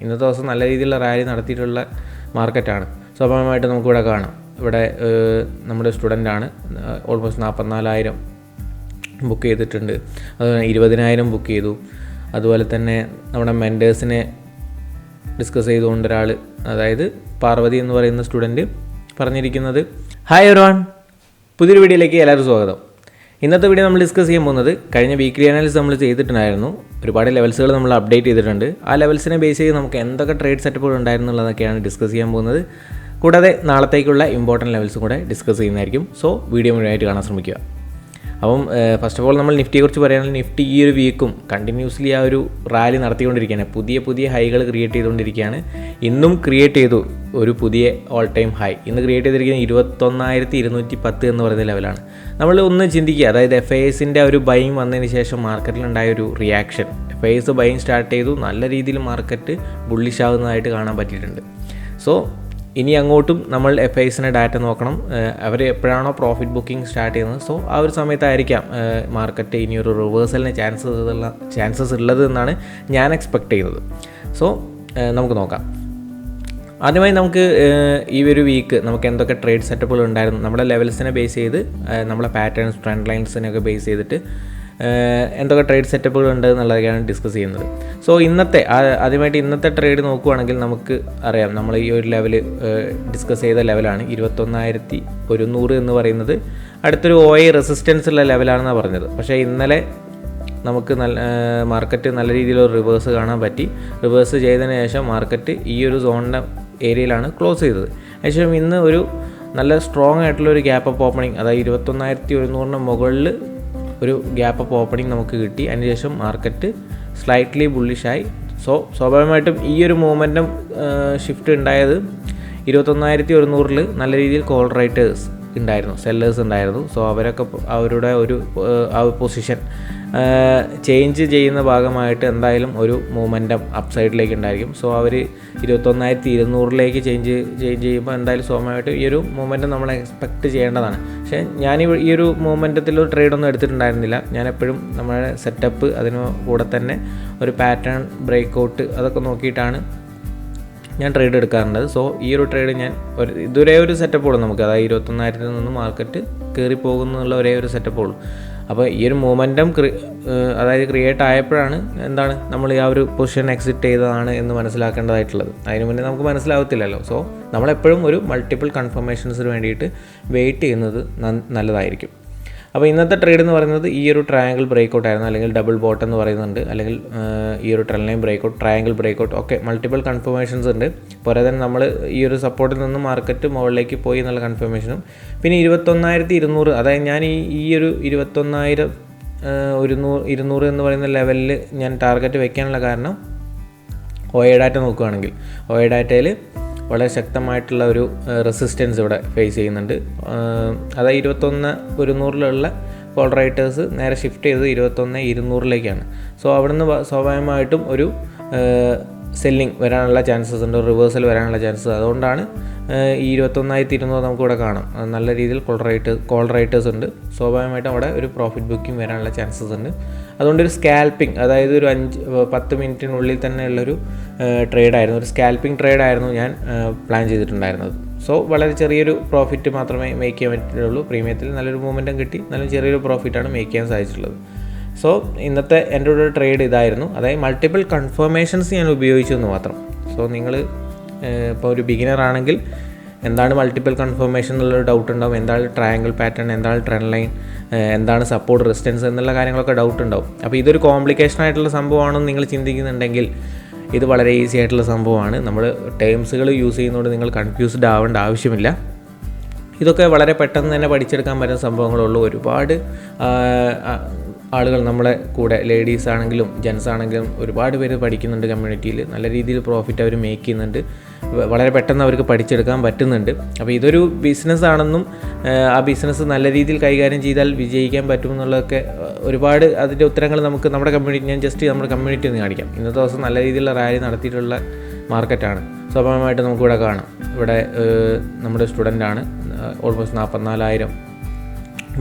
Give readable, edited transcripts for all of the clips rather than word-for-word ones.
ഇന്നത്തെ ദിവസം നല്ല രീതിയിലുള്ള റാലി നടത്തിയിട്ടുള്ള മാർക്കറ്റാണ്. സ്വാഭാവികമായിട്ട് നമുക്കിവിടെ കാണാം. ഇവിടെ നമ്മുടെ സ്റ്റുഡൻ്റാണ്, ഓൾമോസ്റ്റ് 44,000 ബുക്ക് ചെയ്തിട്ടുണ്ട്. അതുപോലെ 20,000 ബുക്ക് ചെയ്തു. അതുപോലെ തന്നെ നമ്മുടെ മെൻറ്റേഴ്സിനെ ഡിസ്കസ് ചെയ്തുകൊണ്ട് ഒരാൾ, അതായത് പാർവതി എന്ന് പറയുന്ന സ്റ്റുഡൻറ്റ് പറഞ്ഞിരിക്കുന്നത്, ഹായ് എവരിവൺ, പുതിയൊരു വീഡിയോയിലേക്ക് എല്ലാവർക്കും സ്വാഗതം. ഇന്നത്തെ വീഡിയോ നമ്മൾ ഡിസ്കസ് ചെയ്യാൻ പോകുന്നത്, കഴിഞ്ഞ വീക്ക്ലി അനാലിസിസ് നമ്മൾ ചെയ്തിട്ടുണ്ടായിരുന്നു. ഒരുപാട് ലെവൽസുകൾ നമ്മൾ അപ്ഡേറ്റ് ചെയ്തിട്ടുണ്ട്. ആ ലെവൽസിനെ ബേസ് ചെയ്ത് നമുക്ക് എന്തൊക്കെ ട്രേഡ് സെറ്റപ്പുകൾ ഉണ്ടായിരുന്നുള്ളതൊക്കെയാണ് ഡിസ്കസ് ചെയ്യാൻ പോകുന്നത്. കൂടാതെ നാളത്തേക്കുള്ള ഇമ്പോർട്ടൻറ്റ് ലെവൽസും കൂടെ ഡിസ്കസ് ചെയ്യുന്നതായിരിക്കും. സോ വീഡിയോ മുഴുവനായിട്ട് കാണാൻ ശ്രമിക്കുക. അപ്പം ഫസ്റ്റ് ഓഫ് ഓൾ നമ്മൾ നിഫ്റ്റിയെക്കുറിച്ച് പറയുകയാണെങ്കിൽ, നിഫ്റ്റി ഈ ഒരു വീക്കും കണ്ടിന്യൂസ്ലി ആ ഒരു റാലി നടത്തിക്കൊണ്ടിരിക്കുകയാണ്. പുതിയ ഹൈകൾ ക്രിയേറ്റ് ചെയ്തുകൊണ്ടിരിക്കുകയാണ്. ഇന്നും ക്രിയേറ്റ് ചെയ്തു ഒരു പുതിയ ഓൾ ടൈം ഹൈ. ഇന്ന് ക്രിയേറ്റ് ചെയ്തിരിക്കുന്നത് 21,210 എന്ന് പറയുന്ന ലെവലാണ്. നമ്മൾ ഒന്ന് ചിന്തിക്കുക, അതായത് FISൻ്റെ ഒരു ബൈങ് വന്നതിന് ശേഷം മാർക്കറ്റിലുണ്ടായ ഒരു റിയാക്ഷൻ. FIS ബൈങ് സ്റ്റാർട്ട് ചെയ്തു, നല്ല രീതിയിൽ മാർക്കറ്റ് ബുള്ളിഷ് ആകുന്നതായിട്ട് കാണാൻ പറ്റിയിട്ടുണ്ട്. സോ ഇനി അങ്ങോട്ടും നമ്മൾ FISനെ ഡാറ്റ നോക്കണം. അവർ എപ്പോഴാണോ പ്രോഫിറ്റ് ബുക്കിംഗ് സ്റ്റാർട്ട് ചെയ്യുന്നത്, സോ ആ ഒരു സമയത്തായിരിക്കാം മാർക്കറ്റ് ഇനിയൊരു റിവേഴ്സലിന് ചാൻസസ് ഉള്ളത് എന്നാണ് ഞാൻ എക്സ്പെക്റ്റ് ചെയ്യുന്നത്. സോ നമുക്ക് നോക്കാം. ആദ്യമായി നമുക്ക് ഈ ഒരു വീക്ക് നമുക്ക് എന്തൊക്കെ ട്രേഡ് സെറ്റപ്പുകൾ ഉണ്ടായിരുന്നു, നമ്മുടെ ലെവൽസിനെ ബേസ് ചെയ്ത്, നമ്മളെ പാറ്റേൺസ്, ട്രെൻഡ് ലൈൻസിനെയൊക്കെ ബേസ് ചെയ്തിട്ട് എന്തൊക്കെ ട്രേഡ് സെറ്റപ്പുകൾ ഉണ്ട് എന്നുള്ളതൊക്കെയാണ് ഡിസ്കസ് ചെയ്യുന്നത്. സോ ആദ്യമായിട്ട് ഇന്നത്തെ ട്രേഡ് നോക്കുകയാണെങ്കിൽ നമുക്ക് അറിയാം, നമ്മൾ ഈ ഒരു ലെവൽ ഡിസ്കസ് ചെയ്ത ലെവലാണ് 21,100 എന്ന് പറയുന്നത്. അടുത്തൊരു OI റെസിസ്റ്റൻസ് ഉള്ള ലെവലാണെന്നാണ് പറഞ്ഞത്. പക്ഷേ ഇന്നലെ നമുക്ക് മാർക്കറ്റ് നല്ല രീതിയിലൊരു റിവേഴ്സ് കാണാൻ പറ്റി. റിവേഴ്സ് ചെയ്തതിന് ശേഷം മാർക്കറ്റ് ഈ ഒരു സോണിൻ്റെ ഏരിയയിലാണ് ക്ലോസ് ചെയ്തത്. അതിനുശേഷം ഇന്ന് ഒരു നല്ല സ്ട്രോങ് ആയിട്ടുള്ളൊരു ഗ്യാപ്പ് അപ്പ് ഓപ്പണിംഗ്, അതായത് 21,100 മുകളിൽ ഒരു ഗ്യാപ്പ് അപ്പ് ഓപ്പണിംഗ് നമുക്ക് കിട്ടി. അതിനുശേഷം മാർക്കറ്റ് സ്ലൈറ്റ്ലി ബുള്ളിഷായി. സോ സ്വാഭാവികമായിട്ടും ഈ ഒരു മൂവ്മെൻറ്റം ഷിഫ്റ്റ് ഉണ്ടായത് 21,100 നല്ല രീതിയിൽ കോൾ റൈറ്റേഴ്സ് ഉണ്ടായിരുന്നു, സെല്ലേഴ്സ് ഉണ്ടായിരുന്നു. സോ അവരൊക്കെ അവരുടെ ആ പൊസിഷൻ ചേഞ്ച് ചെയ്യുന്ന ഭാഗമായിട്ട് എന്തായാലും ഒരു മൂവ്മെൻറ്റം അപ്പ് സൈഡിലേക്ക് ഉണ്ടായിരിക്കും. സോ അവർ 21,200 ചേഞ്ച് ചെയ്യുമ്പോൾ എന്തായാലും സ്വാഭാവികമായിട്ട് ഈ ഒരു മൂവ്മെൻറ്റം നമ്മൾ എക്സ്പെക്റ്റ് ചെയ്യേണ്ടതാണ്. പക്ഷേ ഞാൻ ഈ ഒരു മൂവ്മെൻറ്റത്തിൽ ഒരു ട്രേഡൊന്നും എടുത്തിട്ടുണ്ടായിരുന്നില്ല. ഞാൻ എപ്പോഴും നമ്മുടെ സെറ്റപ്പ്, അതിന് കൂടെ തന്നെ ഒരു പാറ്റേൺ ബ്രേക്കൗട്ട് അതൊക്കെ നോക്കിയിട്ടാണ് ഞാൻ ട്രേഡ് എടുക്കാറുണ്ട്. സോ ഈ ഒരു ട്രേഡ് ഞാൻ ഇതുവരെ ഒരു സെറ്റപ്പുള്ളൂ നമുക്ക്, അതായത് 21,000 നിന്ന് മാർക്കറ്റ് കയറി പോകുന്നുള്ള ഒരേ ഒരു സെറ്റപ്പുള്ളൂ. അപ്പോൾ ഈ ഒരു മൂവ്മെൻറ്റം അതായത് ക്രിയേറ്റ് ആയപ്പോഴാണ് നമ്മൾ ആ ഒരു പൊസിഷൻ എക്സിറ്റ് ചെയ്തതാണ് എന്ന് മനസ്സിലാക്കേണ്ടതായിട്ടുള്ളത്. അതിന് മുന്നേ നമുക്ക് മനസ്സിലാവത്തില്ലല്ലോ. സോ നമ്മളെപ്പോഴും ഒരു മൾട്ടിപ്പിൾ കൺഫർമേഷൻസിന് വേണ്ടിയിട്ട് വെയിറ്റ് ചെയ്യുന്നത് നല്ലതായിരിക്കും. അപ്പോൾ ഇന്നത്തെ ട്രേഡ് എന്ന് പറയുന്നത് ഈ ഒരു ട്രയാങ്കിൾ ബ്രേക്കൗട്ട് ആയിരുന്നു, അല്ലെങ്കിൽ ഡബിൾ ബോട്ടം എന്ന് പറയുന്നുണ്ട്, അല്ലെങ്കിൽ ഈ ഒരു trend line breakout, triangle breakout, ഒക്കെ മൾട്ടിപ്പിൾ കൺഫർമേഷൻസ് ഉണ്ട്. പോരാതെ തന്നെ നമ്മൾ ഈ ഒരു സപ്പോർട്ടിൽ നിന്ന് മാർക്കറ്റ് മുകളിലേക്ക് പോയി എന്നുള്ള കൺഫർമേഷനും, പിന്നെ 21,200, അതായത് ഞാൻ ഈ ഒരു 21,200 എന്ന് പറയുന്ന ലെവലിൽ ഞാൻ ടാർഗറ്റ് വെക്കാനുള്ള കാരണം, OI ഡാറ്റ നോക്കുകയാണെങ്കിൽ OI ഡാറ്റയിൽ വളരെ ശക്തമായിട്ടുള്ള ഒരു റെസിസ്റ്റൻസ് ഇവിടെ ഫേസ് ചെയ്യുന്നുണ്ട്. അതായത് 21,100 കോൾ റൈറ്റേഴ്സ് നേരെ ഷിഫ്റ്റ് ചെയ്ത് 21,200 സോ അവിടുന്ന് സ്വാഭാവികമായിട്ടും ഒരു സെല്ലിങ് വരാനുള്ള ചാൻസസ് ഉണ്ട്, റിവേഴ്സൽ വരാനുള്ള ചാൻസസ്. അതുകൊണ്ടാണ് ഈ 21,200 നമുക്കിവിടെ കാണാം. നല്ല രീതിയിൽ കോൾ റൈറ്റേഴ്സ് ഉണ്ട്. സ്വാഭാവികമായിട്ടും അവിടെ ഒരു പ്രോഫിറ്റ് ബുക്കിംഗ് വരാനുള്ള ചാൻസസ് ഉണ്ട്. അതുകൊണ്ട് ഒരു സ്കാൽപ്പിംഗ്, അതായത് ഒരു 5-10 മിനിറ്റിനുള്ളിൽ തന്നെയുള്ളൊരു ട്രേഡായിരുന്നു, ഒരു സ്കാൽപ്പിംഗ് ട്രേഡായിരുന്നു ഞാൻ പ്ലാൻ ചെയ്തിട്ടുണ്ടായിരുന്നത്. സോ വളരെ ചെറിയൊരു പ്രോഫിറ്റ് മാത്രമേ മേക്ക് ചെയ്യാൻ പറ്റുള്ളൂ. പ്രീമിയത്തിൽ നല്ലൊരു മൂവ്മെൻറ്റം കിട്ടി, നല്ല ചെറിയൊരു പ്രോഫിറ്റാണ് മേക്ക് ചെയ്യാൻ സാധിച്ചിട്ടുള്ളത്. സോ ഇന്നത്തെ എൻ്റെ ഒരു ട്രേഡ് ഇതായിരുന്നു. അതായത് മൾട്ടിപ്പിൾ കൺഫർമേഷൻസ് ഞാൻ ഉപയോഗിച്ചു എന്ന് മാത്രം. സോ നിങ്ങൾ ഇപ്പോൾ ഒരു ബിഗിനർ ആണെങ്കിൽ എന്താണ് മൾട്ടിപ്പിൾ കൺഫർമേഷൻ എന്നുള്ളൊരു ഡൗട്ട് ഉണ്ടാവും. എന്താണ് ട്രയാങ്കിൾ പാറ്റേൺ, എന്താണ് ട്രെൻഡ് ലൈൻ, എന്താണ് സപ്പോർട്ട് റെസിസ്റ്റൻസ് എന്നുള്ള കാര്യങ്ങളൊക്കെ ഡൗട്ട് ഉണ്ടാവും. അപ്പോൾ ഇതൊരു കോംപ്ലിക്കേഷൻ ആയിട്ടുള്ള സംഭവമാണെന്ന് നിങ്ങൾ ചിന്തിക്കുന്നുണ്ടെങ്കിൽ ഇത് വളരെ ഈസി ആയിട്ടുള്ള സംഭവമാണ്. നമ്മൾ ടേംസുകൾ യൂസ് ചെയ്യുന്നതുകൊണ്ട് നിങ്ങൾ കൺഫ്യൂസ്ഡ് ആവേണ്ട ആവശ്യമില്ല. ഇതൊക്കെ വളരെ പെട്ടെന്ന് തന്നെ പഠിച്ചെടുക്കാൻ പറ്റുന്ന സംഭവങ്ങളുള്ളൂ. ഒരുപാട് ആളുകൾ നമ്മളെ കൂടെ, ലേഡീസ് ആണെങ്കിലും ജെൻസ് ആണെങ്കിലും ഒരുപാട് പേര് പഠിക്കുന്നുണ്ട് കമ്മ്യൂണിറ്റിയിൽ. നല്ല രീതിയിൽ പ്രോഫിറ്റ് അവർ മേക്ക് ചെയ്യുന്നുണ്ട്. വളരെ പെട്ടെന്ന് അവർക്ക് പഠിച്ചെടുക്കാൻ പറ്റുന്നുണ്ട്. അപ്പോൾ ഇതൊരു ബിസിനസ്സാണെന്നും ആ ബിസിനസ് നല്ല രീതിയിൽ കൈകാര്യം ചെയ്താൽ വിജയിക്കാൻ പറ്റുമെന്നുള്ളതൊക്കെ ഒരുപാട് അതിൻ്റെ ഉത്തരങ്ങൾ നമുക്ക് നമ്മുടെ കമ്മ്യൂണിറ്റി, ഞാൻ ജസ്റ്റ് നമ്മുടെ കമ്മ്യൂണിറ്റി ഒന്ന് കാണിക്കാം. ഇന്നത്തെ ദിവസം നല്ല രീതിയിലുള്ള റാലി നടത്തിയിട്ടുള്ള മാർക്കറ്റാണ്. സ്വാഭാവികമായിട്ട് നമുക്കിവിടെ കാണാം. ഇവിടെ നമ്മുടെ സ്റ്റുഡൻ്റാണ്, ഓൾമോസ്റ്റ് 44,000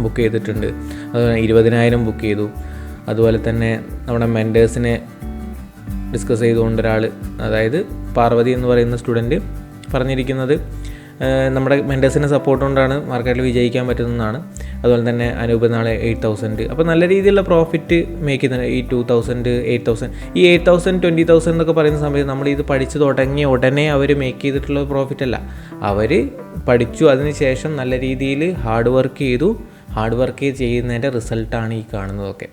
ബുക്ക് ചെയ്തിട്ടുണ്ട്. അതുപോലെ 20,000 ബുക്ക് ചെയ്തു. അതുപോലെ തന്നെ നമ്മുടെ മെൻറ്റേഴ്സിനെ ഡിസ്കസ് ചെയ്തുകൊണ്ട് ഒരാൾ, അതായത് പാർവതി എന്ന് പറയുന്ന സ്റ്റുഡൻറ്റ് പറഞ്ഞിരിക്കുന്നത് നമ്മുടെ മെൻറ്റേഴ്സിൻ്റെ സപ്പോർട്ട് കൊണ്ടാണ് മാർക്കറ്റിൽ വിജയിക്കാൻ പറ്റുന്നതാണ്. അതുപോലെ തന്നെ അനൂപ് നാളെ 8,000. അപ്പോൾ നല്ല രീതിയിലുള്ള പ്രോഫിറ്റ് മേക്ക് ചെയ്യുന്നുണ്ട്. ഈ 2,000, 8,000, ഈ 8,000, 20,000 എന്നൊക്കെ പറയുന്ന സമയത്ത് നമ്മൾ ഇത് പഠിച്ച് തുടങ്ങിയ ഉടനെ അവർ മേക്ക് ചെയ്തിട്ടുള്ള പ്രോഫിറ്റ് അല്ല. അവർ പഠിച്ചു, അതിന് ശേഷം നല്ല രീതിയിൽ ഹാർഡ് വർക്ക് ചെയ്യുന്നതിൻ്റെ റിസൾട്ടാണ് ഈ കാണുന്നതൊക്കെ.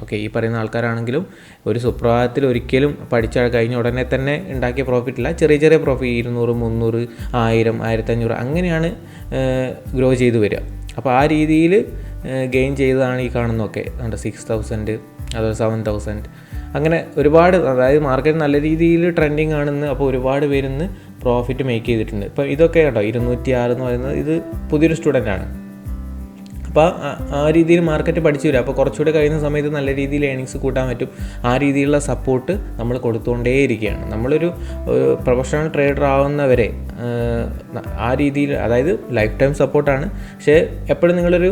ഓക്കെ, ഈ പറയുന്ന ആൾക്കാരാണെങ്കിലും ഒരു സുപ്രഭാതത്തിൽ ഒരിക്കലും പഠിച്ച കഴിഞ്ഞ ഉടനെ തന്നെ ഉണ്ടാക്കിയ പ്രോഫിറ്റില്ല. ചെറിയ പ്രോഫിറ്റ് 200, 300, 1000, 1500 അങ്ങനെയാണ് ഗ്രോ ചെയ്ത് വരിക. അപ്പോൾ ആ രീതിയിൽ ഗെയിൻ ചെയ്തതാണ് ഈ കാണുന്നതൊക്കെ. 6,000, അതുപോലെ 7,000 അങ്ങനെ ഒരുപാട്. അതായത് മാർക്കറ്റ് നല്ല രീതിയിൽ ട്രെൻഡിങ് ആണെന്ന്, അപ്പോൾ ഒരുപാട് പേരിന്ന് പ്രോഫിറ്റ് മേക്ക് ചെയ്തിട്ടുണ്ട്. ഇപ്പോൾ ഇതൊക്കെ കേട്ടോ 206 എന്ന് പറയുന്നത് ഇത് പുതിയൊരു സ്റ്റുഡൻ്റാണ്. അപ്പോൾ ആ രീതിയിൽ മാർക്കറ്റ് പഠിച്ചു വരും. അപ്പോൾ കുറച്ചുകൂടെ കഴിയുന്ന സമയത്ത് നല്ല രീതിയിൽ ഏണിങ്സ് കൂട്ടാൻ പറ്റും. ആ രീതിയിലുള്ള സപ്പോർട്ട് നമ്മൾ കൊടുത്തുകൊണ്ടേയിരിക്കുകയാണ്. നമ്മളൊരു പ്രൊഫഷണൽ ട്രേഡർ ആവുന്നവരെ ആ രീതിയിൽ, അതായത് ലൈഫ് ടൈം സപ്പോർട്ടാണ്. പക്ഷേ എപ്പോഴും നിങ്ങളൊരു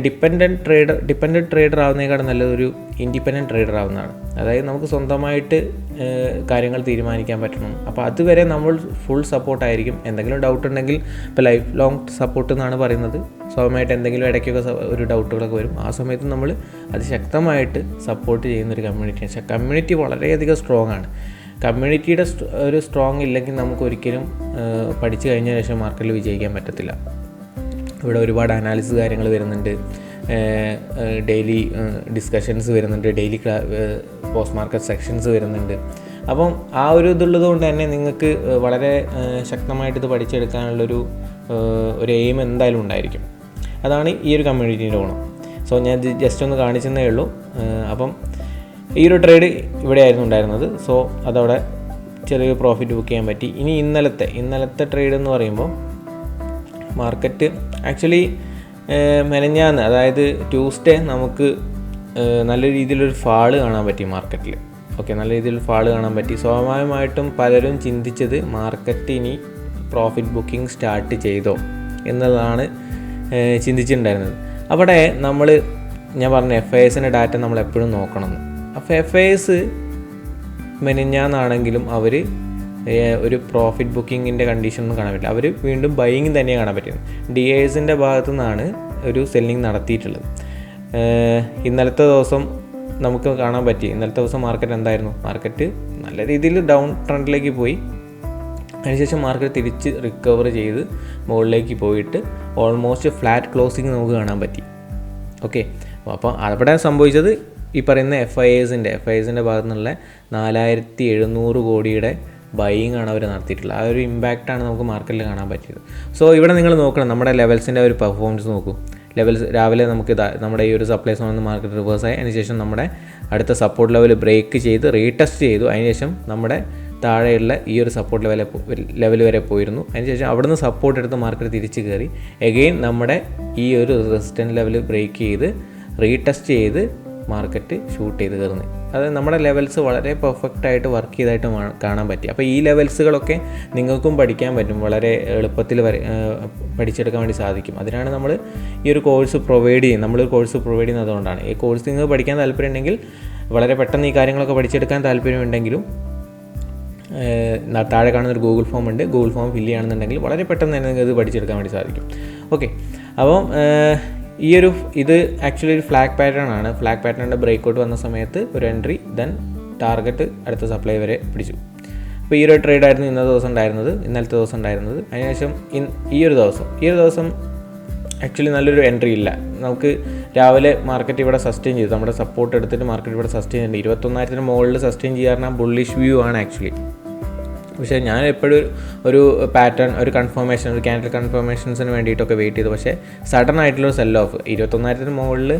ഡിപ്പെൻഡൻറ്റ് ട്രേഡർ ആവുന്നതിനേക്കാളും നല്ലതൊരു ഇൻഡിപെൻഡൻറ്റ് ട്രേഡർ ആവുന്നതാണ്. അതായത് നമുക്ക് സ്വന്തമായിട്ട് കാര്യങ്ങൾ തീരുമാനിക്കാൻ പറ്റണം. അപ്പോൾ അതുവരെ നമ്മൾ ഫുൾ സപ്പോർട്ടായിരിക്കും. എന്തെങ്കിലും ഡൗട്ട് ഉണ്ടെങ്കിൽ, ഇപ്പോൾ ലൈഫ് ലോങ് സപ്പോർട്ട് എന്നാണ് പറയുന്നത്, സ്വാഭാവികമായിട്ട് എന്തെങ്കിലും ഇടയ്ക്കൊക്കെ ഒരു ഡൗട്ടുകളൊക്കെ വരും. ആ സമയത്ത് നമ്മൾ അതിശക്തമായിട്ട് സപ്പോർട്ട് ചെയ്യുന്നൊരു കമ്മ്യൂണിറ്റിയാണ്. പക്ഷേ കമ്മ്യൂണിറ്റി വളരെയധികം സ്ട്രോങ് ആണ്. കമ്മ്യൂണിറ്റിയുടെ ഒരു സ്ട്രോങ് ഇല്ലെങ്കിൽ നമുക്ക് ഒരിക്കലും പഠിച്ചു കഴിഞ്ഞ ശേഷം മാർക്കറ്റിൽ വിജയിക്കാൻ പറ്റത്തില്ല. ഇവിടെ ഒരുപാട് അനാലിസിസ് കാര്യങ്ങൾ വരുന്നുണ്ട്, ഡെയിലി ഡിസ്കഷൻസ് വരുന്നുണ്ട്, ഡെയിലി പോസ്റ്റ് മാർക്കറ്റ് സെക്ഷൻസ് വരുന്നുണ്ട്. അപ്പം ആ ഒരു ഇതുള്ളത് കൊണ്ട് തന്നെ നിങ്ങൾക്ക് വളരെ ശക്തമായിട്ട് ഇത് പഠിച്ചെടുക്കാനുള്ളൊരു എയിം എന്തായാലും ഉണ്ടായിരിക്കും. അതാണ് ഈ ഒരു കമ്മ്യൂണിറ്റീൻ്റെ ഗുണം. സോ ഞാൻ ജസ്റ്റ് ഒന്ന് കാണിച്ചെന്നേ ഉള്ളൂ. അപ്പം ഈ ഒരു ട്രേഡ് ഇവിടെയായിരുന്നു ഉണ്ടായിരുന്നത്. സോ അതവിടെ ചെറിയൊരു പ്രോഫിറ്റ് ബുക്ക് ചെയ്യാൻ പറ്റി. ഇനി ഇന്നലത്തെ ട്രേഡ് എന്ന് പറയുമ്പോൾ മാർക്കറ്റ് ആക്ച്വലി മെനഞ്ഞാന്ന്, അതായത് ട്യൂസ്ഡേ നമുക്ക് നല്ല രീതിയിലൊരു ഫാള് കാണാൻ പറ്റി മാർക്കറ്റിൽ. ഓക്കെ, നല്ല രീതിയിൽ ഫാള് കാണാൻ പറ്റി. സ്വാഭാവികമായിട്ടും പലരും ചിന്തിച്ചത് മാർക്കറ്റ് ഇനി പ്രോഫിറ്റ് ബുക്കിംഗ് സ്റ്റാർട്ട് ചെയ്തോ എന്നതാണ് ചിന്തിച്ചിട്ടുണ്ടായിരുന്നത്. അവിടെ ഞാൻ പറഞ്ഞ FISൻ്റെ ഡാറ്റ നമ്മൾ എപ്പോഴും നോക്കണം. അപ്പോൾ FIS മെനഞ്ഞാന്നാണെങ്കിലും അവർ ഒരു പ്രോഫിറ്റ് ബുക്കിങ്ങിൻ്റെ കണ്ടീഷനൊന്നും കാണാൻ പറ്റില്ല. അവർ വീണ്ടും ബൈയിങ് തന്നെ കാണാൻ പറ്റുന്നത്. DISൻ്റെ ഭാഗത്തു നിന്നാണ് ഒരു സെല്ലിങ് നടത്തിയിട്ടുള്ളത്. ഇന്നലത്തെ ദിവസം നമുക്ക് കാണാൻ പറ്റി. ഇന്നലത്തെ ദിവസം മാർക്കറ്റ് എന്തായിരുന്നു? മാർക്കറ്റ് നല്ല രീതിയിൽ ഡൗൺ ട്രെൻഡിലേക്ക് പോയി. അതിനുശേഷം മാർക്കറ്റ് തിരിച്ച് റിക്കവർ ചെയ്ത് മുകളിലേക്ക് പോയിട്ട് ഓൾമോസ്റ്റ് ഫ്ലാറ്റ് ക്ലോസിങ് നമുക്ക് കാണാൻ പറ്റി. ഓക്കെ, അപ്പോൾ അവിടെ സംഭവിച്ചത് ഈ പറയുന്ന FISൻ്റെ ഭാഗത്തു നിന്നുള്ള 4,700 കോടിയുടെ ബൈയിങ് ആണ് അവർ നടത്തിയിട്ടുള്ളത്. ആ ഒരു ഇമ്പാക്റ്റാണ് നമുക്ക് മാർക്കറ്റിൽ കാണാൻ പറ്റിയത്. സോ ഇവിടെ നിങ്ങൾ നോക്കണം, നമ്മുടെ ലെവൽസിൻ്റെ ഒരു പെർഫോമൻസ് നോക്കൂ. ലെവൽസ് രാവിലെ നമുക്ക് നമ്മുടെ ഈ ഒരു സപ്ലൈ സോണിൽ മാർക്കറ്റ് റിവേഴ്സായി, അതിനുശേഷം നമ്മുടെ അടുത്ത സപ്പോർട്ട് ലെവൽ ബ്രേക്ക് ചെയ്ത് റീടെസ്റ്റ് ചെയ്തു. അതിനുശേഷം നമ്മുടെ താഴെയുള്ള ഈ ഒരു സപ്പോർട്ട് ലെവൽ വരെ പോയിരുന്നു. അതിനുശേഷം അവിടുന്ന് സപ്പോർട്ട് എടുത്ത് മാർക്കറ്റ് തിരിച്ച് കയറി എഗെയിൻ നമ്മുടെ ഈ ഒരു റെസിസ്റ്റൻറ്റ് ലെവൽ ബ്രേക്ക് ചെയ്ത് റീടെസ്റ്റ് ചെയ്ത് മാർക്കറ്റ് ഷൂട്ട് ചെയ്ത് കയറുന്നത്. അത് നമ്മുടെ ലെവൽസ് വളരെ പെർഫെക്റ്റായിട്ട് വർക്ക് ചെയ്തായിട്ട് കാണാൻ പറ്റി. അപ്പോൾ ഈ ലെവൽസുകളൊക്കെ നിങ്ങൾക്കും പഠിക്കാൻ പറ്റും, വളരെ എളുപ്പത്തിൽ പഠിച്ചെടുക്കാൻ വേണ്ടി സാധിക്കും. അതിനാണ് നമ്മൾ ഈ ഒരു കോഴ്സ് പ്രൊവൈഡ് ചെയ്യുന്നത്. നമ്മളൊരു കോഴ്സ് പ്രൊവൈഡ് ചെയ്യുന്നത് അതുകൊണ്ടാണ്. ഈ കോഴ്സ് നിങ്ങൾക്ക് പഠിക്കാൻ താല്പര്യമുണ്ടെങ്കിൽ, വളരെ പെട്ടെന്ന് ഈ കാര്യങ്ങളൊക്കെ പഠിച്ചെടുക്കാൻ താല്പര്യമുണ്ടെങ്കിലും, താഴെ കാണുന്നൊരു ഗൂഗിൾ ഫോം ഉണ്ട്. ഗൂഗിൾ ഫോം ഫില്ല് ചെയ്യുകയാണെന്നുണ്ടെങ്കിൽ വളരെ പെട്ടെന്ന് തന്നെ നിങ്ങൾക്ക് ഇത് പഠിച്ചെടുക്കാൻ വേണ്ടി സാധിക്കും. ഓക്കെ, അപ്പം ഇത് ആക്ച്വലി ഒരു ഫ്ലാഗ് പാറ്റേൺ ആണ്. ഫ്ലാഗ് പാറ്റേണിൻ്റെ ബ്രേക്കൗട്ട് വന്ന സമയത്ത് ഒരു എൻട്രി, ദെൻ ടാർഗറ്റ് അടുത്ത സപ്ലൈ വരെ പിടിച്ചു. അപ്പോൾ ഈ ഒരു ട്രേഡായിരുന്നു ഇന്നത്തെ ദിവസം ഉണ്ടായിരുന്നത്, ഇന്നലത്തെ ദിവസം ഉണ്ടായിരുന്നത്. അതിനുശേഷം ഈ ഒരു ദിവസം ആക്ച്വലി നല്ലൊരു എൻട്രി ഇല്ല. നമുക്ക് രാവിലെ മാർക്കറ്റ് ഇവിടെ സസ്റ്റെയിൻ ചെയ്തു, നമ്മുടെ സപ്പോർട്ട് എടുത്തിട്ട് മാർക്കറ്റ് ഇവിടെ സസ്റ്റെയിൻ ചെയ്യുന്നുണ്ട്. 21,000 മുകളിൽ സസ്റ്റെയിൻ ചെയ്യാറുണ്ട്. ബുള്ളിഷ് വ്യൂ ആണ് ആക്ച്വലി. പക്ഷേ ഞാൻ എപ്പോഴും ഒരു പാറ്റേൺ, ഒരു കൺഫർമേഷൻ, ഒരു ക്യാൻഡിൽ കൺഫർമേഷൻസിന് വേണ്ടിയിട്ടൊക്കെ വെയിറ്റ് ചെയ്തു. പക്ഷേ സഡൻ ആയിട്ടുള്ളൊരു സെൽ ഓഫ് 21,000 മുകളിൽ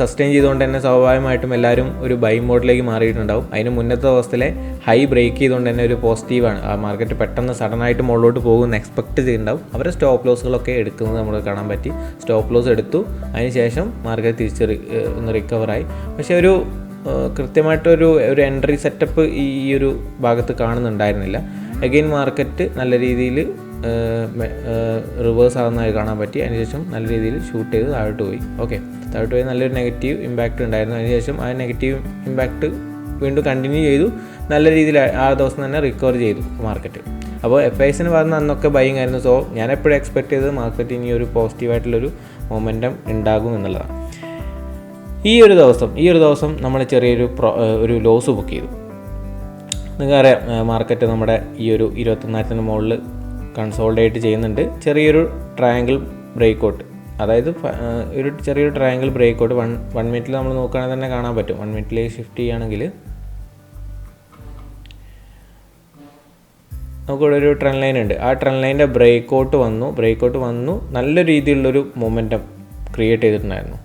സസ്റ്റെയിൻ ചെയ്തുകൊണ്ട് തന്നെ സ്വാഭാവികമായിട്ടും എല്ലാവരും ഒരു ബൈ മോഡിലേക്ക് മാറിയിട്ടുണ്ടാവും. അതിന് മുന്നത്തെ ദിവസത്തിലെ ഹൈ ബ്രേക്ക് ചെയ്തുകൊണ്ട് തന്നെ ഒരു പോസിറ്റീവാണ്. ആ മാർക്കറ്റ് പെട്ടെന്ന് സഡനായിട്ട് മുകളിലോട്ട് പോകുമെന്ന് എക്സ്പെക്റ്റ് ചെയ്യുന്നുണ്ടാവും. അവരെ സ്റ്റോപ്പ് ലോസുകളൊക്കെ എടുക്കുന്നത് നമുക്ക് കാണാൻ പറ്റി. സ്റ്റോപ്പ് ലോസ് എടുത്തു, അതിനുശേഷം മാർക്കറ്റ് തിരിച്ച് ഒന്ന് റിക്കവറായി. പക്ഷേ കൃത്യമായിട്ടൊരു എൻട്രി സെറ്റപ്പ് ഈ ഒരു ഭാഗത്ത് കാണുന്നുണ്ടായിരുന്നില്ല. അഗെയിൻ മാർക്കറ്റ് നല്ല രീതിയിൽ റിവേഴ്സ് ആകുന്നതായി കാണാൻ പറ്റി. അതിനുശേഷം നല്ല രീതിയിൽ ഷൂട്ട് ചെയ്ത് താഴോട്ട് പോയി. ഓക്കെ, താഴോട്ട് പോയി നല്ലൊരു നെഗറ്റീവ് ഇമ്പാക്റ്റ് ഉണ്ടായിരുന്നു. അതിനുശേഷം ആ നെഗറ്റീവ് ഇമ്പാക്റ്റ് വീണ്ടും കണ്ടിന്യൂ ചെയ്തു. നല്ല രീതിയിൽ ആ ദിവസം തന്നെ റിക്കവർ ചെയ്തു മാർക്കറ്റ്. അപ്പോൾ FISന് പറഞ്ഞ അന്നൊക്കെ ബൈയിങ് ആയിരുന്നു. സോ ഞാൻ എപ്പോഴും എക്സ്പെക്ട് ചെയ്തത് മാർക്കറ്റ് ഇനി ഒരു പോസിറ്റീവായിട്ടുള്ളൊരു മൊമെൻറ്റം ഉണ്ടാകും എന്നുള്ളതാണ്. ഈ ഒരു ദിവസം നമ്മൾ ചെറിയൊരു ലോസ് ബുക്ക് ചെയ്തു. നിങ്ങൾക്കറിയാം മാർക്കറ്റ് നമ്മുടെ ഈ ഒരു 21,000 മുകളിൽ കൺസോൾഡേറ്റ് ചെയ്യുന്നുണ്ട്. ചെറിയൊരു ട്രയാങ്കിൾ ബ്രേക്കൗട്ട്, അതായത് ഒരു ചെറിയൊരു ട്രയാങ്കിൾ ബ്രേക്കൗട്ട് 1 മിനിറ്റിൽ നമ്മൾ നോക്കുകയാണെങ്കിൽ തന്നെ കാണാൻ പറ്റും. 1 മിനിറ്റിലേക്ക് ഷിഫ്റ്റ് ചെയ്യുകയാണെങ്കിൽ നമുക്കിവിടെ ഒരു ട്രെൻഡ് ലൈൻ ഉണ്ട്. ആ ട്രെൻഡ് ലൈൻ്റെ ബ്രേക്കൗട്ട് വന്നു നല്ല രീതിയിലുള്ളൊരു മൊമെൻറ്റം ക്രിയേറ്റ് ചെയ്തിട്ടുണ്ടായിരുന്നു.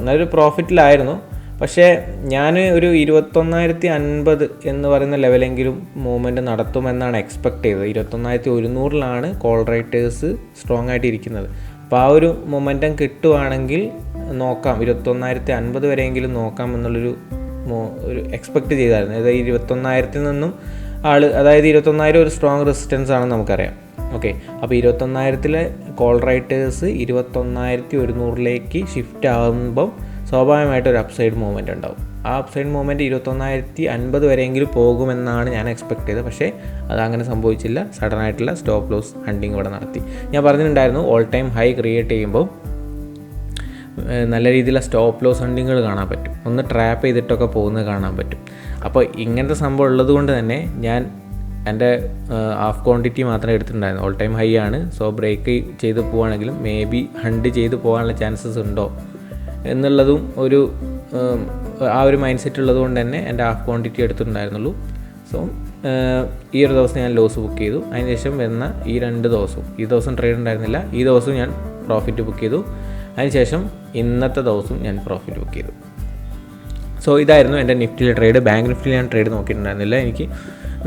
നല്ലൊരു പ്രോഫിറ്റിലായിരുന്നു. പക്ഷേ ഞാൻ ഒരു 21,050 എന്ന് പറയുന്ന ലെവലെങ്കിലും മൂവ്മെൻറ്റ് നടത്തുമെന്നാണ് എക്സ്പെക്ട് ചെയ്തത്. 21,100 കോൾ റൈറ്റേഴ്സ് സ്ട്രോങ് ആയിട്ട് ഇരിക്കുന്നത്. അപ്പോൾ ആ ഒരു മൊമെൻറ്റം കിട്ടുവാണെങ്കിൽ നോക്കാം, 21,050 വരെയെങ്കിലും നോക്കാം എന്നുള്ളൊരു എക്സ്പെക്റ്റ് ചെയ്തായിരുന്നു. അതായത് 21,000 നിന്നും അതായത് 21,000 ഒരു സ്ട്രോങ് റെസിസ്റ്റൻസ് ആണെന്ന് നമുക്കറിയാം. ഓക്കെ, അപ്പോൾ 21,000 കോൾ റൈറ്റേഴ്സ് 21,100 ഷിഫ്റ്റ് ആകുമ്പം സ്വാഭാവികമായിട്ടൊരു അപ്സൈഡ് മൂവ്മെൻറ്റ് ഉണ്ടാവും. ആ അപ്സൈഡ് മൂവ്മെൻറ്റ് 21,050 വരെയെങ്കിലും പോകുമെന്നാണ് ഞാൻ എക്സ്പെക്ട് ചെയ്തത്. പക്ഷേ അതങ്ങനെ സംഭവിച്ചില്ല. സഡനായിട്ടുള്ള സ്റ്റോപ്പ് ലോസ് ഹണ്ടിങ് ഇവിടെ നടത്തി. ഞാൻ പറഞ്ഞിട്ടുണ്ടായിരുന്നു ഓൾ ടൈം ഹൈ ക്രിയേറ്റ് ചെയ്യുമ്പോൾ നല്ല രീതിയിലുള്ള സ്റ്റോപ്പ് ലോസ് ഹണ്ടിങ്ങുകൾ കാണാൻ പറ്റും. ഒന്ന് ട്രാപ്പ് ചെയ്തിട്ടൊക്കെ പോകുന്നത് കാണാൻ പറ്റും. അപ്പോൾ ഇങ്ങനത്തെ സംഭവം ഉള്ളത് കൊണ്ട് തന്നെ ഞാൻ എൻ്റെ ഹാഫ് ക്വാണ്ടിറ്റി മാത്രമേ എടുത്തിട്ടുണ്ടായിരുന്നു. ഓൾ ടൈം ഹൈ ആണ്. സോ ബ്രേക്ക് ചെയ്ത് പോവുകയാണെങ്കിലും മേ ബി ഹണ്ട് ചെയ്ത് പോകാനുള്ള ചാൻസസ് ഉണ്ടോ എന്നുള്ളതും ആ ഒരു മൈൻഡ് സെറ്റ് ഉള്ളത് കൊണ്ട് തന്നെ എൻ്റെ ഹാഫ് ക്വാണ്ടിറ്റി എടുത്തിട്ടുണ്ടായിരുന്നുള്ളൂ. സോ ഈ ഒരു ദിവസം ഞാൻ ലോസ് ബുക്ക് ചെയ്തു. അതിനുശേഷം വരുന്ന ഈ 2 ദിവസവും, ഈ ദിവസം ട്രേഡ് ഉണ്ടായിരുന്നില്ല, ഈ ദിവസവും ഞാൻ പ്രോഫിറ്റ് ബുക്ക് ചെയ്തു. അതിനുശേഷം ഇന്നത്തെ ദിവസവും ഞാൻ പ്രോഫിറ്റ് ബുക്ക് ചെയ്തു. സോ ഇതായിരുന്നു എൻ്റെ നിഫ്റ്റിയിലെ ട്രേഡ്. ബാങ്ക് നിഫ്റ്റിയിൽ ഞാൻ ട്രേഡ് നോക്കിയിട്ടുണ്ടായിരുന്നില്ല. എനിക്ക്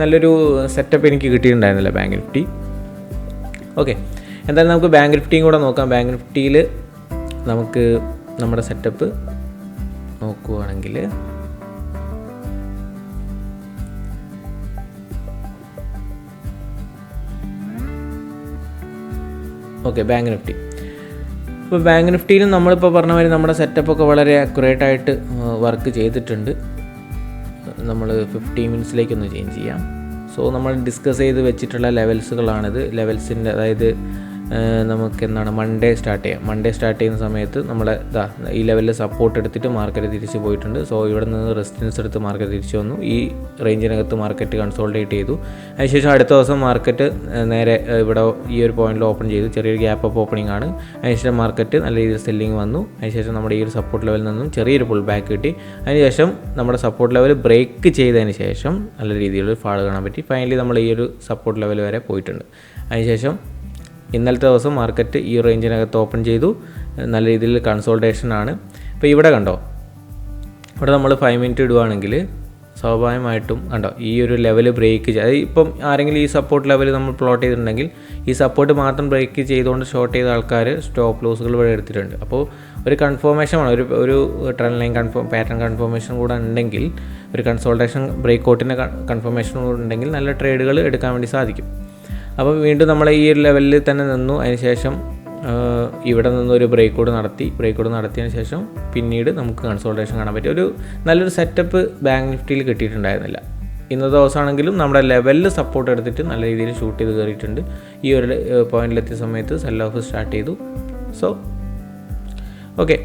നല്ലൊരു സെറ്റപ്പ് എനിക്ക് കിട്ടിയിട്ടുണ്ടായിരുന്നില്ല ബാങ്ക് നിഫ്റ്റി. ഓക്കെ, എന്തായാലും നമുക്ക് ബാങ്ക് നിഫ്റ്റിയും കൂടെ നോക്കാം. ബാങ്ക് നിഫ്റ്റിയിൽ നമുക്ക് നമ്മുടെ സെറ്റപ്പ് നോക്കുകയാണെങ്കിൽ ബാങ്ക് നിഫ്റ്റി. ഇപ്പോൾ ബാങ്ക് നിഫ്റ്റിയിലും നമ്മളിപ്പോൾ പറഞ്ഞ മാതിരി നമ്മുടെ സെറ്റപ്പൊക്കെ വളരെ അക്യുറേറ്റ് ആയിട്ട് വർക്ക് ചെയ്തിട്ടുണ്ട്. നമ്മൾ 15 മിനിറ്റ്സിലേക്കൊന്ന് ചേഞ്ച് ചെയ്യാം. സോ നമ്മൾ ഡിസ്കസ് ചെയ്ത് വെച്ചിട്ടുള്ള ലെവൽസുകളാണിത്. ലെവൽസിൻ്റെ അതായത് നമുക്ക് എന്താണ് മൺഡേ സ്റ്റാർട്ട് ചെയ്യുന്ന സമയത്ത് നമ്മളെ ഈ ലെവലിൽ സപ്പോർട്ട് എടുത്തിട്ട് മാർക്കറ്റ് തിരിച്ച് പോയിട്ടുണ്ട്. സോ ഇവിടെ നിന്ന് റെസിസ്റ്റൻസ് എടുത്ത് മാർക്കറ്റ് തിരിച്ചു വന്നു. ഈ റേഞ്ചിനകത്ത് മാർക്കറ്റ് കൺസോൾഡേറ്റ് ചെയ്തു. അതിനുശേഷം അടുത്ത ദിവസം മാർക്കറ്റ് നേരെ ഇവിടെ ഈ ഒരു പോയിന്റിൽ ഓപ്പൺ ചെയ്തു. ചെറിയൊരു ഗ്യാപ്പ് അപ്പ് ഓപ്പണിംഗ് ആണ്. അതിനുശേഷം മാർക്കറ്റ് നല്ല രീതിയിൽ സെല്ലിങ് വന്നു. അതിനുശേഷം നമ്മുടെ ഈ ഒരു സപ്പോർട്ട് ലെവലിൽ നിന്നും ചെറിയൊരു പുൾ ബാക്ക് കിട്ടി. അതിനുശേഷം നമ്മുടെ സപ്പോർട്ട് ലെവൽ ബ്രേക്ക് ചെയ്തതിന് ശേഷം നല്ല രീതിയിലൊരു ഫാൾ കാണാൻ പറ്റി. ഫൈനലി നമ്മൾ ഈ ഒരു സപ്പോർട്ട് ലെവൽ വരെ പോയിട്ടുണ്ട്. അതിനുശേഷം ഇന്നലത്തെ ദിവസം മാർക്കറ്റ് ഈ റേഞ്ചിനകത്ത് ഓപ്പൺ ചെയ്തു. നല്ല രീതിയിൽ കൺസോൾട്ടേഷൻ ആണ്. ഇപ്പോൾ ഇവിടെ കണ്ടോ, ഇവിടെ നമ്മൾ 5 മിനിറ്റ് ഇടുവാണെങ്കിൽ സ്വാഭാവികമായിട്ടും കണ്ടോ ഈ ഒരു ലെവൽ ബ്രേക്ക് അതായത് ഇപ്പം ആരെങ്കിലും ഈ സപ്പോർട്ട് ലെവൽ നമ്മൾ പ്ലോട്ട് ചെയ്തിട്ടുണ്ടെങ്കിൽ ഈ സപ്പോർട്ട് മാത്രം ബ്രേക്ക് ചെയ്തുകൊണ്ട് ഷോർട്ട് ചെയ്ത ആൾക്കാർ സ്റ്റോപ്പ് ലോസുകൾ ഇവിടെ എടുത്തിട്ടുണ്ട്. അപ്പോൾ ഒരു കൺഫർമേഷൻ ആണ്, ഒരു ട്രെൻഡ് ലൈൻ പാറ്റേൺ കൺഫർമേഷൻ കൂടെ ഉണ്ടെങ്കിൽ, ഒരു കൺസോൾട്ടേഷൻ ബ്രേക്കൗട്ടിൻ്റെ കൺഫർമേഷൻ കൂടെ ഉണ്ടെങ്കിൽ നല്ല ട്രേഡുകൾ എടുക്കാൻ വേണ്ടി സാധിക്കും. അപ്പോൾ വീണ്ടും നമ്മൾ ഈ ഒരു ലെവലിൽ തന്നെ നിന്നു. അതിനുശേഷം ഇവിടെ നിന്നൊരു ബ്രേക്കൗട്ട് നടത്തിയതിന് ശേഷം പിന്നീട് നമുക്ക് കൺസോൾട്ടേഷൻ കാണാൻ പറ്റും. ഒരു നല്ലൊരു സെറ്റപ്പ് ബാങ്ക് നിഫ്റ്റിയിൽ കിട്ടിയിട്ടുണ്ടായിരുന്നില്ല. ഇന്നത്തെ ദിവസമാണെങ്കിലും നമ്മുടെ ലെവലിൽ സപ്പോർട്ട് എടുത്തിട്ട് നല്ല രീതിയിൽ ഷൂട്ട് ചെയ്ത് കയറിയിട്ടുണ്ട്. ഈ ഒരു പോയിന്റിലെത്തിയ സമയത്ത് സെൽ ഓഫ് സ്റ്റാർട്ട് ചെയ്തു. സോ ഓക്കെ,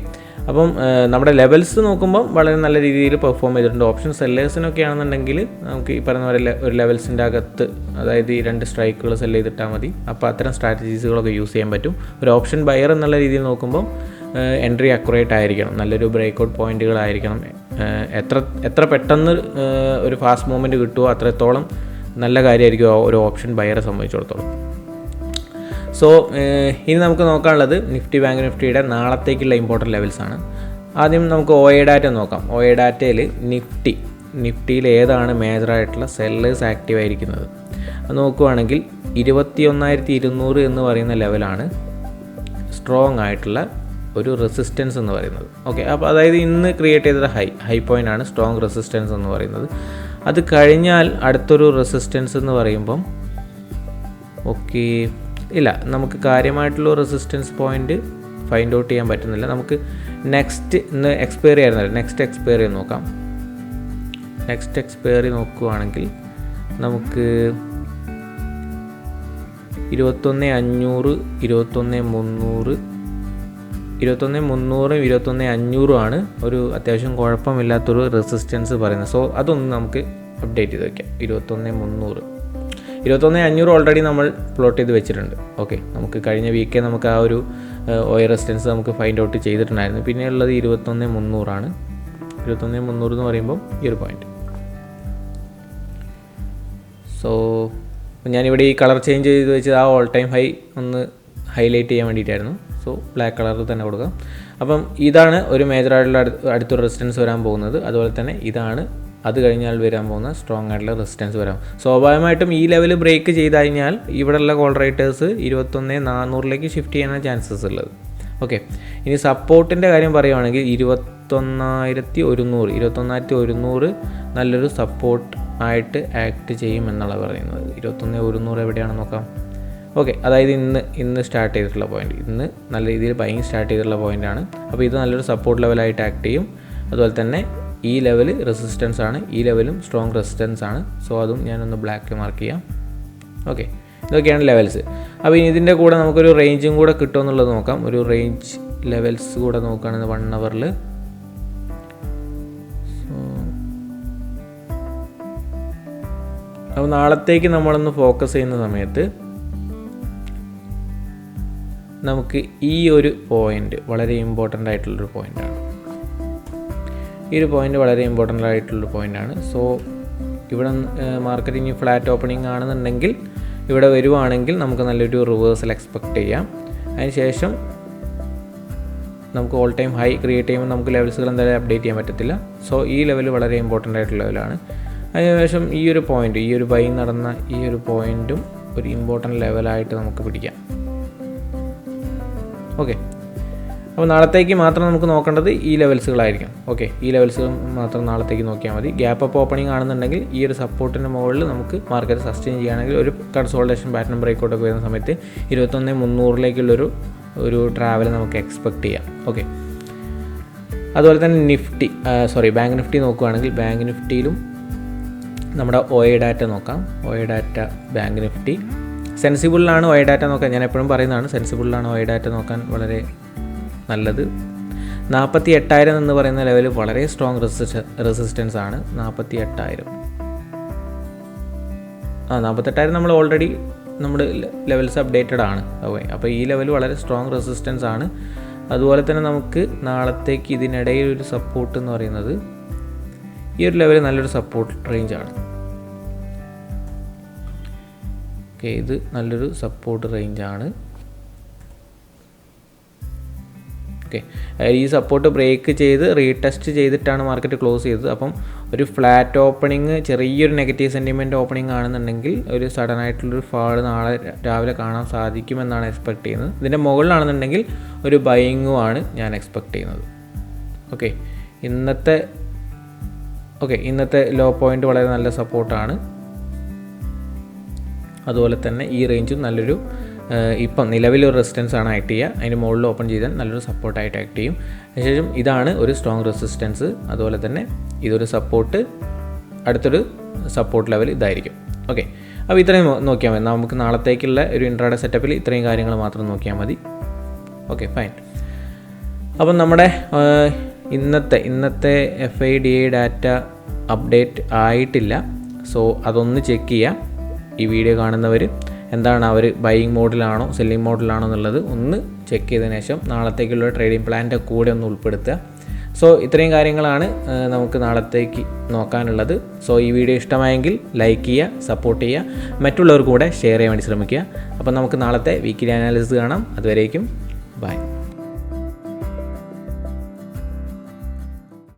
അപ്പം നമ്മുടെ ലെവൽസ് നോക്കുമ്പോൾ വളരെ നല്ല രീതിയിൽ പെർഫോം ചെയ്തിട്ടുണ്ട്. ഓപ്ഷൻ സെല്ലേഴ്സിനൊക്കെ ആണെന്നുണ്ടെങ്കിൽ നമുക്ക് ഈ പറയുന്ന പോലെ ഒരു ലെവൽസിൻ്റെ അകത്ത്, അതായത് ഈ 2 സ്ട്രൈക്കുകൾ സെല് ചെയ്തിട്ടാൽ മതി. അപ്പോൾ അത്തരം സ്ട്രാറ്റജീസുകളൊക്കെ യൂസ് ചെയ്യാൻ പറ്റും. ഒരു ഓപ്ഷൻ ബയർ എന്നുള്ള രീതിയിൽ നോക്കുമ്പോൾ എൻട്രി അക്യുറേറ്റ് ആയിരിക്കണം, നല്ലൊരു ബ്രേക്കൗട്ട് പോയിന്റുകളായിരിക്കണം. എത്ര പെട്ടെന്ന് ഒരു ഫാസ്റ്റ് മൂവ്മെൻറ്റ് കിട്ടുമോ അത്രത്തോളം നല്ല കാര്യമായിരിക്കും ഒരു ഓപ്ഷൻ ബയറെ സംബന്ധിച്ചിടത്തോളം. സോ ഇനി നമുക്ക് നോക്കാനുള്ളത് ബാങ്ക് നിഫ്റ്റിയുടെ നാളത്തേക്കുള്ള ഇമ്പോർട്ടൻറ്റ് ലെവൽസാണ്. ആദ്യം നമുക്ക് OA ഡാറ്റ നോക്കാം. OA ഡാറ്റയിൽ നിഫ്റ്റിയിൽ ഏതാണ് മേജറായിട്ടുള്ള സെല്ലേഴ്സ് ആക്റ്റീവ് ആയിരിക്കുന്നത് അത് നോക്കുകയാണെങ്കിൽ 21,200 എന്ന് പറയുന്ന ലെവലാണ് സ്ട്രോങ് ആയിട്ടുള്ള ഒരു റെസിസ്റ്റൻസ് എന്ന് പറയുന്നത്. ഓക്കെ, അപ്പോൾ അതായത് ഇന്ന് ക്രിയേറ്റ് ചെയ്ത ഹൈ പോയിൻ്റ് ആണ് സ്ട്രോങ് റെസിസ്റ്റൻസ് എന്ന് പറയുന്നത്. അത് കഴിഞ്ഞാൽ അടുത്തൊരു റെസിസ്റ്റൻസ് എന്ന് പറയുമ്പം ഇല്ല, നമുക്ക് കാര്യമായിട്ടുള്ള റെസിസ്റ്റൻസ് പോയിൻ്റ് ഫൈൻഡ് ഔട്ട് ചെയ്യാൻ പറ്റുന്നില്ല. നമുക്ക് ഇന്ന് എക്സ്പയറി ആയിരുന്നല്ലോ, നെക്സ്റ്റ് എക്സ്പയറി നോക്കാം. നെക്സ്റ്റ് എക്സ്പയറി നോക്കുകയാണെങ്കിൽ നമുക്ക് 21,500, 21,300, 21,300, 21,500 ഒരു അത്യാവശ്യം കുഴപ്പമില്ലാത്തൊരു റെസിസ്റ്റൻസ് പറയുന്നത്. സോ അതൊന്ന് നമുക്ക് അപ്ഡേറ്റ് ചെയ്ത് വയ്ക്കാം. 21,300, 21,500 ഓൾറെഡി നമ്മൾ പ്ലോട്ട് ചെയ്ത് വെച്ചിട്ടുണ്ട്. ഓക്കെ, നമുക്ക് കഴിഞ്ഞ വീക്കേ നമുക്ക് ആ ഒരു റെസിസ്റ്റൻസ് നമുക്ക് ഫൈൻഡ് ഔട്ട് ചെയ്തിട്ടുണ്ടായിരുന്നു. പിന്നെയുള്ളത് 21,300. 21,300 എന്ന് പറയുമ്പോൾ ഈ ഒരു പോയിന്റ്. സോ ഞാനിവിടെ ഈ കളർ ചേഞ്ച് ചെയ്ത് വെച്ചത് ആ ഓൾ ടൈം ഹൈ ഒന്ന് ഹൈലൈറ്റ് ചെയ്യാൻ വേണ്ടിയിട്ടായിരുന്നു. സോ ബ്ലാക്ക് കളറിൽ തന്നെ കൊടുക്കാം. അപ്പം ഇതാണ് ഒരു മേജറായിട്ടുള്ള അടുത്തൊരു റെസിസ്റ്റൻസ് വരാൻ പോകുന്നത്. അതുപോലെ തന്നെ ഇതാണ് അത് കഴിഞ്ഞാൽ വരാൻ പോകുന്ന സ്ട്രോങ് ആയിട്ടുള്ള റെസിസ്റ്റൻസ് വരാം. സ്വാഭാവികമായിട്ടും ഈ ലെവൽ ബ്രേക്ക് ചെയ്ത് കഴിഞ്ഞാൽ ഇവിടെയുള്ള കോൾ റേറ്റേഴ്സ് 21,400 ഷിഫ്റ്റ് ചെയ്യാനാണ് ചാൻസസ് ഉള്ളത്. ഓക്കെ, ഇനി സപ്പോർട്ടിൻ്റെ കാര്യം പറയുകയാണെങ്കിൽ 21,100, 21,100 നല്ലൊരു സപ്പോർട്ട് ആയിട്ട് ആക്ട് ചെയ്യും എന്നാണ് പറയുന്നത്. 21,100 എവിടെയാണെന്ന് നോക്കാം. ഓക്കെ, അതായത് ഇന്ന് സ്റ്റാർട്ട് ചെയ്തിട്ടുള്ള പോയിന്റ്, ഇന്ന് നല്ല രീതിയിൽ ബൈങ് സ്റ്റാർട്ട് ചെയ്തിട്ടുള്ള പോയിൻ്റാണ്. അപ്പോൾ ഇത് നല്ലൊരു സപ്പോർട്ട് ലെവലായിട്ട് ആക്ട് ചെയ്യും. അതുപോലെ തന്നെ ഈ ലെവൽ റെസിസ്റ്റൻസ് ആണ്, ഈ ലെവലും സ്ട്രോങ് റെസിസ്റ്റൻസ് ആണ്. സോ അതും ഞാനൊന്ന് ബ്ലാക്ക് മാർക്ക് ചെയ്യാം. ഓക്കെ, ഇതൊക്കെയാണ് ലെവൽസ്. അപ്പോൾ ഇതിൻ്റെ കൂടെ നമുക്കൊരു റേഞ്ചും കൂടെ കിട്ടുമെന്നുള്ളത് നോക്കാം. ഒരു റേഞ്ച് ലെവൽസ് കൂടെ നോക്കുകയാണെങ്കിൽ 1 ഹവറിൽ അപ്പോൾ നാളത്തേക്ക് നമ്മളൊന്ന് ഫോക്കസ് ചെയ്യുന്ന സമയത്ത് നമുക്ക് ഈ ഒരു പോയിൻ്റ് വളരെ ഇമ്പോർട്ടൻ്റ് ആയിട്ടുള്ളൊരു പോയിൻ്റാണ്. ഈ ഒരു പോയിൻ്റ് വളരെ ഇമ്പോർട്ടൻ്റ് ആയിട്ടുള്ളൊരു പോയിൻ്റാണ്. സോ ഇവിടെ മാർക്കറ്റ് ഇനി ഫ്ലാറ്റ് ഓപ്പണിംഗ് ആണെന്നുണ്ടെങ്കിൽ ഇവിടെ വരുവാണെങ്കിൽ നമുക്ക് നല്ലൊരു റിവേഴ്സൽ എക്സ്പെക്റ്റ് ചെയ്യാം. അതിനുശേഷം നമുക്ക് ഓൾ ടൈം ഹൈ ക്രിയേറ്റ് ചെയ്യുമ്പോൾ നമുക്ക് ലെവൽസുകൾ എന്തായാലും അപ്ഡേറ്റ് ചെയ്യാൻ പറ്റത്തില്ല. സോ ഈ ലെവൽ വളരെ ഇമ്പോർട്ടൻ്റ് ആയിട്ടുള്ള ലെവലാണ്. അതിനുശേഷം ഈ ഒരു പോയിൻ്റ്, ഈ ഒരു ബൈ നടന്ന ഈ ഒരു പോയിൻറ്റും ഒരു ഇമ്പോർട്ടൻ്റ് ലെവലായിട്ട് നമുക്ക് പിടിക്കാം. ഓക്കെ, അപ്പോൾ നാളത്തേക്ക് മാത്രം നമുക്ക് നോക്കേണ്ടത് ഈ ലെവൽസുകളായിരിക്കും. ഓക്കെ, ഈ ലെവൽസുകൾ മാത്രം നാളത്തേക്ക് നോക്കിയാൽ മതി. ഗ്യാപ്പ് അപ്പ് ഓപ്പണിംഗ് ആണെന്നുണ്ടെങ്കിൽ ഈ ഒരു സപ്പോർട്ടിൻ്റെ മുകളിൽ നമുക്ക് മാർക്കറ്റ് സസ്റ്റെയിൻ ചെയ്യുകയാണെങ്കിൽ ഒരു കൺസോൾട്ടേഷൻ പാറ്റേൺ ബ്രേക്കൗട്ടൊക്കെ വരുന്ന സമയത്ത് 21,300 ട്രാവൽ നമുക്ക് എക്സ്പെക്റ്റ് ചെയ്യാം. ഓക്കെ, അതുപോലെ തന്നെ ബാങ്ക് നിഫ്റ്റി നോക്കുകയാണെങ്കിൽ ബാങ്ക് നിഫ്റ്റിയിലും നമ്മുടെ OI ഡാറ്റ നോക്കാം. OI ഡാറ്റ ബാങ്ക് നിഫ്റ്റി സെൻസിബിളിലാണ് OI ഡാറ്റ നോക്കാൻ. ഞാൻ എപ്പോഴും പറയുന്നതാണ്, സെൻസിബിളിലാണ് OI ഡാറ്റ നോക്കാൻ വളരെ നല്ലത്. 48,000 എന്ന് പറയുന്ന ലെവൽ വളരെ സ്ട്രോങ് റെസിസ്റ്റൻസ് ആണ്. 48,000 നമ്മൾ ഓൾറെഡി നമ്മുടെ ലെവൽസ് അപ്ഡേറ്റഡ് ആണ്. ഓക്കെ, അപ്പോൾ ഈ ലെവൽ വളരെ സ്ട്രോങ് റെസിസ്റ്റൻസ് ആണ്. അതുപോലെ തന്നെ നമുക്ക് നാളത്തേക്ക് ഇതിനിടയിൽ ഒരു സപ്പോർട്ട് എന്ന് പറയുന്നത് ഈ ഒരു ലെവൽ നല്ലൊരു സപ്പോർട്ട് റേഞ്ചാണ്. ഓക്കെ, ഇത് നല്ലൊരു സപ്പോർട്ട് റേഞ്ചാണ്. ഓക്കെ, ഈ സപ്പോർട്ട് ബ്രേക്ക് ചെയ്ത് റീടെസ്റ്റ് ചെയ്തിട്ടാണ് മാർക്കറ്റ് ക്ലോസ് ചെയ്തത്. അപ്പം ഒരു ഫ്ലാറ്റ് ഓപ്പണിങ്, ചെറിയൊരു നെഗറ്റീവ് സെൻറ്റിമെൻറ്റ് ഓപ്പണിംഗ് ആണെന്നുണ്ടെങ്കിൽ ഒരു സഡൻ ആയിട്ടുള്ളൊരു ഫാള് നാളെ രാവിലെ കാണാൻ സാധിക്കുമെന്നാണ് എക്സ്പെക്റ്റ് ചെയ്യുന്നത്. ഇതിൻ്റെ മുകളിലാണെന്നുണ്ടെങ്കിൽ ഒരു ബൈയിങ്ങുമാണ് ഞാൻ എക്സ്പെക്റ്റ് ചെയ്യുന്നത്. ഓക്കെ, ഇന്നത്തെ ലോ പോയിൻ്റ് വളരെ നല്ല സപ്പോർട്ടാണ്. അതുപോലെ തന്നെ ഈ റേഞ്ചും നല്ലൊരു ഇപ്പം നിലവിലൊരു റെസിസ്റ്റൻസ് ആണ് ആക്ട് ചെയ്യുക. അതിന് മുകളിൽ ഓപ്പൺ ചെയ്താൽ നല്ലൊരു സപ്പോർട്ടായിട്ട് ആക്ട് ചെയ്യും. അതിനുശേഷം ഇതാണ് ഒരു സ്ട്രോങ് റെസിസ്റ്റൻസ്. അതുപോലെ തന്നെ ഇതൊരു സപ്പോർട്ട്, അടുത്തൊരു സപ്പോർട്ട് ലെവൽ ഇതായിരിക്കും. ഓക്കെ, അപ്പോൾ ഇത്രയും നോക്കിയാൽ മതി. നമുക്ക് നാളത്തേക്കുള്ള ഒരു ഇൻട്രാഡേ സെറ്റപ്പിൽ ഇത്രയും കാര്യങ്ങൾ മാത്രം നോക്കിയാൽ മതി. Okay, fine. അപ്പം നമ്മുടെ ഇന്നത്തെ FIDA ഡാറ്റ അപ്ഡേറ്റ് ആയിട്ടില്ല. സോ അതൊന്ന് ചെക്ക് ചെയ്യുക. ഈ വീഡിയോ കാണുന്നവർ എന്താണ് അവർ ബൈയിങ് മോഡിലാണോ സെല്ലിംഗ് മോഡിലാണോ എന്നുള്ളത് ഒന്ന് ചെക്ക് ചെയ്തതിന് ശേഷം നാളത്തേക്കുള്ള ട്രേഡിംഗ് പ്ലാൻ്റെ കൂടെ ഒന്ന് ഉൾപ്പെടുത്തുക. സോ ഇത്രയും കാര്യങ്ങളാണ് നമുക്ക് നാളത്തേക്ക് നോക്കാനുള്ളത്. സോ ഈ വീഡിയോ ഇഷ്ടമായെങ്കിൽ ലൈക്ക് ചെയ്യുക, സപ്പോർട്ട് ചെയ്യുക, മറ്റുള്ളവർക്ക് കൂടെ ഷെയർ ചെയ്യാൻ വേണ്ടി ശ്രമിക്കുക. അപ്പോൾ നമുക്ക് നാളത്തെ വീക്കിലി അനാലിസിസ് കാണാം. അതുവരേക്കും ബൈ.